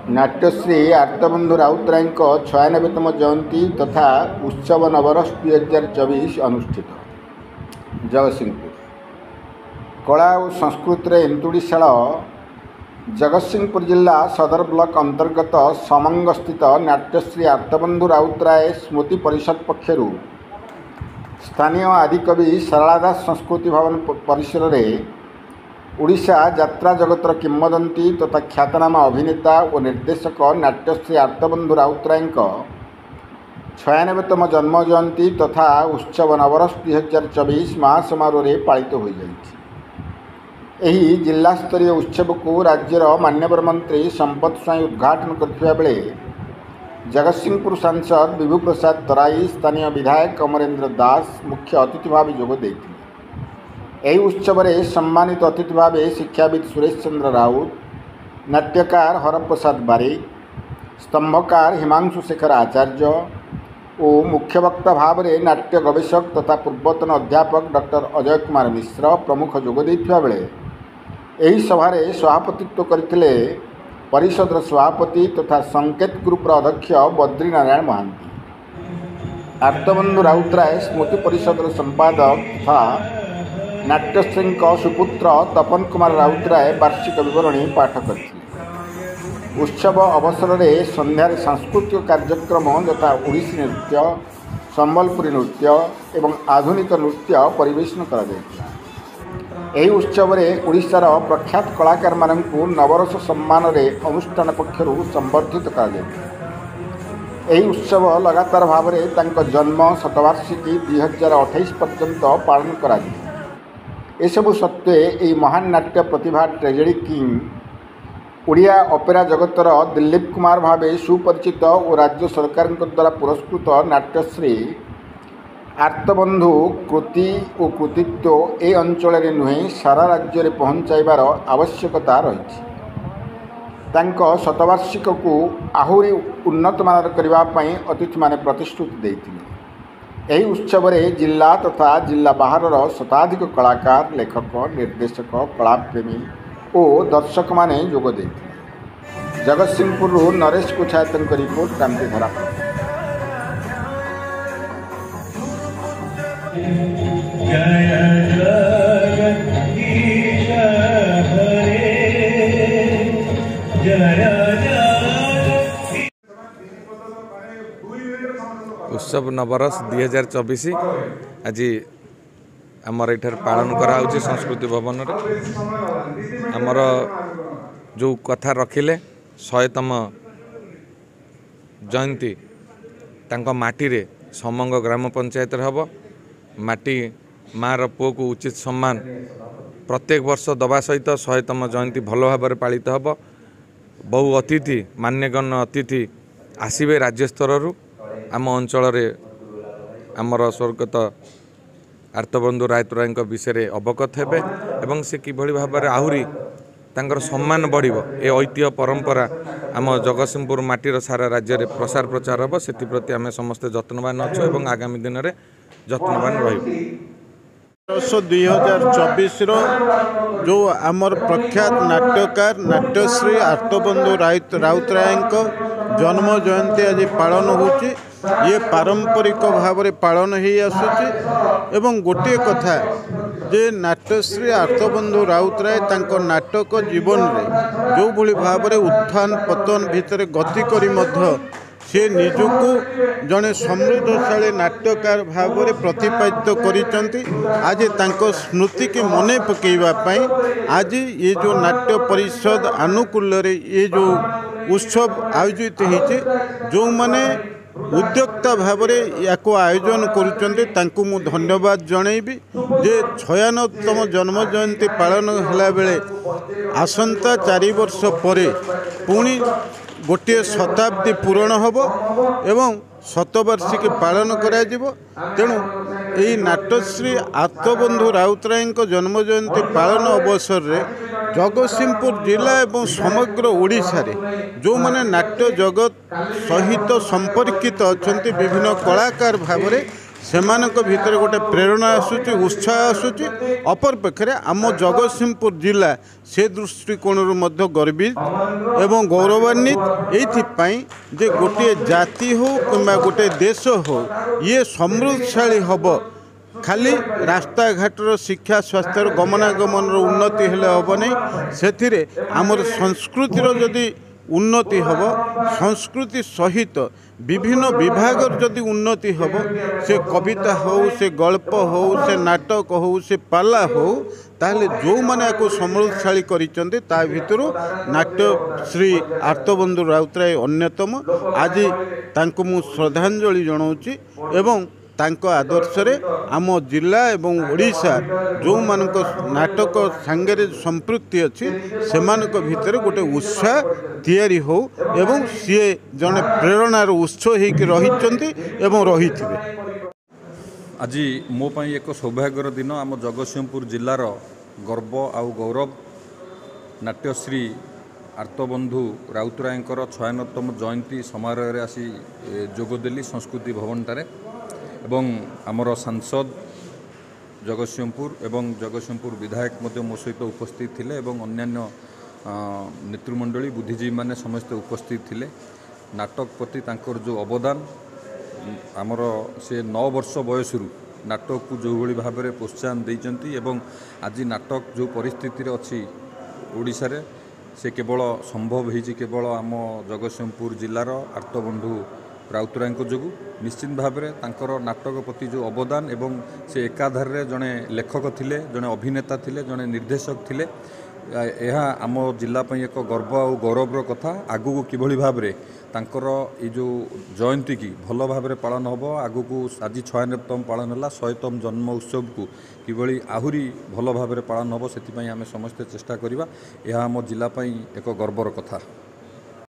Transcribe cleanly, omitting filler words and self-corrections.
नाट्यश्री आर्तबंधु राउतराय 96तम जयंती तथा उत्सव नवरस 2024 अनुष्ठित जगतसिंहपुर। कला और संस्कृति एंतुड़ीशाल जगतसिंहपुर जिला सदर ब्लॉक अंतर्गत समंग स्थित नाट्यश्री आर्तबंधु राउतराय स्मृति परिषद पक्षर स्थानीय आदिकवि सारला दास संस्कृति भवन परिसर में ओडिशा यात्रा जगतर किंवदंती तथा ख्यातनामा अभिनेता और निर्देशक नाट्यश्री आर्तबंधु राउतराय 96तम जन्म जयंती तथा उत्सव नवरस 2024 महासमारोह पालित हो जाइछि। जिला स्तरीय उत्सव को राज्यर मान्यवर मंत्री संपत स्वाई उद्घाटन करथिबा बेले जगतसिंहपुर सांसद विभु प्रसाद तराई स्थानीय विधायक अमरेंद्र दास मुख्य अतिथि भाव जोग देथिले। यही उत्सव में सम्मानित अतिथि भाव शिक्षाविद सुरेश चंद्र राउत, नाट्यकार हरप्रसाद बारिक, स्तंभकार हिमांशु शेखर आचार्य और मुख्य वक्ता भाव में नाट्य गवेषक तथा पूर्वतन अध्यापक डॉक्टर अजय कुमार मिश्र प्रमुख जोग देथिबा बेले यही सभारे सभापतित्व करथिले परिषदर सभापति तथा संकेत ग्रुपर अध्यक्ष बद्री नारायण महांती। आर्तबंधु राउतराय स्मृति परिषदर संपादक तथा नाट्यश्री सुपुत्र तपन कुमार राउतराय वार्षिक विवरणी पाठ करथिले। उत्सव अवसर में संध्यार सांस्कृतिक कार्यक्रम यथा ओडिसी नृत्य, संबलपुरी नृत्य एवं आधुनिक नृत्य परिवेशन करा जायतिला। यही उत्सव में ओडिशार प्रख्यात कलाकार माननकु नवरस सम्मान रे अनुष्ठान पक्षर संबर्धित करा जायतिला। यही उत्सव लगातार भाव में तांको जन्म शतवार्षिकी 2028 पर्यंत पालन करा जायतिला। एसबू सत्वे यही महान नाट्य प्रतिभा ट्रेजेडी किंग ओडिया ऑपेरा जगतर दिलीप कुमार भावे सुपरिचित और राज्य सरकार द्वारा पुरस्कृत नाट्यश्री आर्तबंधु कृति और कृतित्व ए अंचल में नुहे सारा राज्य में पहुँचाइबार आवश्यकता रही। शतवार्षिक को आहुरी उन्नत मानर करने अतिथि माने प्रतिश्रुति देथिले। यही उत्सव में जिला तथा जिला बाहर शताधिक कलाकार, लेखक, निर्देशक, कलाप्रेमी और दर्शक माने जोग देथिले। जगतसिंहपुर नरेश कुछायतन रिपोर्ट क्रांतिधारा। उत्सव नवरस 2024 आज आमर ये पालन कराउछि संस्कृति भवन रे। आमर जो कथा रखिले 100तम जयंती तांको माटी रे समंग ग्राम पंचायत हब। माटी मार पुओ को उचित सम्मान प्रत्येक वर्ष दबा सहित 100तम जयंती भल भाव पालित हब। बहु अतिथि मान्यगण्य अतिथि आसबे राज्य स्तर आम अंचल आमर स्वर्गत आर्तबंधु राउतराय विषय अवगत हेबे एवं से किभली भाव में आहुरी तांकर सम्मान बढ़िबो। ए ऐतिह्य परंपरा आम जगतसिंहपुर माटीर सारा राज्य में प्रसार प्रचार हम से प्रति आम समस्ते जत्नवान अच्छु एवं आगामी दिन में जत्नवान रहिबो। वर्ष 2024 जो आमर प्रख्यात नाट्यकार नाट्यश्री आर्तबंधु राउतराय जन्म जयंती आज पालन होची। ये पारंपरिक भाव में पालन हो आसुची एवं गोटे कथा जे नाट्यश्री आर्तबंधु राउतराय तांको नाटक जीवन में जो भली भाव में उत्थान पतन भितर गति करी मध्य से निजको जड़े समृद्धशाली नाट्यकार भाव में प्रतिपादित करिसंती। आज तांको स्मृति के मने पकेइबा आज ये जो नाट्य परिषद आनुकूल्य ये जो उत्सव आयोजित होती जो माने उद्योक्ता भाव या आयोजन करुँच मु धन्यवाद जनइबी जे 96तम जन्म जयंती पालन होला बेले आसंता 4 वर्ष परे पुणी गोटे शताब्दी पूरण होब एवं शतवार्षिकी पालन करा तेणु यही नाट्यश्री आर्तबंधु राउतराय जन्म जयंती पालन अवसर रे जगतसिंहपुर जिला एवं समग्र ओडिशा रे जो माने नाट्य जगत सहित संपर्कित अच्छा विभिन्न कलाकार भाव में सेमानक भितर गोटे प्रेरणा आसूची उत्साह आसूची अपरपक्षे आम जगतसिंहपुर जिला से दृष्टिकोण गर्वित एवं गौरवान्वित एथिपाई जे गोटे जाति हो कि गोटे देश हो ये समृद्धशाली हब खाली रास्ता घाटर शिक्षा स्वास्थ्य गमनागमन उन्नति हेले हब नहीं से आमर संस्कृतिर जदि उन्नति हब संस्कृति सहित विभिन्न विभाग जदि उन्नति हब से कविता हो से गल्प हो से नाटक हो से पाला हो ताहले जो माने को समृद्धशाली करिसंते ता भितरु नाट्य श्री आर्तबंधु राउतराय अन्यतम आज तांको मु श्रद्धांजलि जणाउची एवं तांको आदर्श रे आम जिला एवं ओडिशा जो मानक नाटक सांगे संपृक्ति अच्छी से भितर गोटे उत्साह तैयारी हो एवं सी जने प्रेरणार उत्स होकर रही आज मो पाई एक सौभाग्यर दिन आम जगतसिंहपुर जिलार गर्व आउ गौरव नाट्यश्री आर्तबंधु राउतराय 96तम जयंती समारोह आसी जोगदेली संस्कृति भवन ठारे एवं आमर सांसद जगतसिंहपुर एवं जगतसिंहपुर विधायक मध्य मो सहित उपस्थित थिले एवं अन्यान्य नेतृमंडली बुद्धिजीवी माने समस्त उपस्थित थिले नाटक प्रति तांकर जो अवदान आमर से 9 वर्ष बयसरू नाटक को जो भली भाव में प्रोत्साहन देइचंती एवं आज नाटक जो परिस्थिति अच्छी ओडिशा रे से केवल संभव होइछि केवल आम जगतसिंहपुर जिलार आर्तबंधु राउतराय जोगु निश्चित भाव में तांकर नाटक प्रति जो अवदान एवं से एकाधार रे जड़े लेखक थिले जड़े अभिनेता थिले जड़े निर्देशक थिले यह आम जिला एक गर्व और गौरवर कथा आगु को किभली भाव में तांकर ये जो जयंती की भल भाव में पालन हम आगु को आज 96तम पालन है 100तम जन्म उत्सव को किभली आहुरी भल भाव में पालन हम से आम समस्ते चेष्टा करवा यह आम जिला एक गर्वर कथा।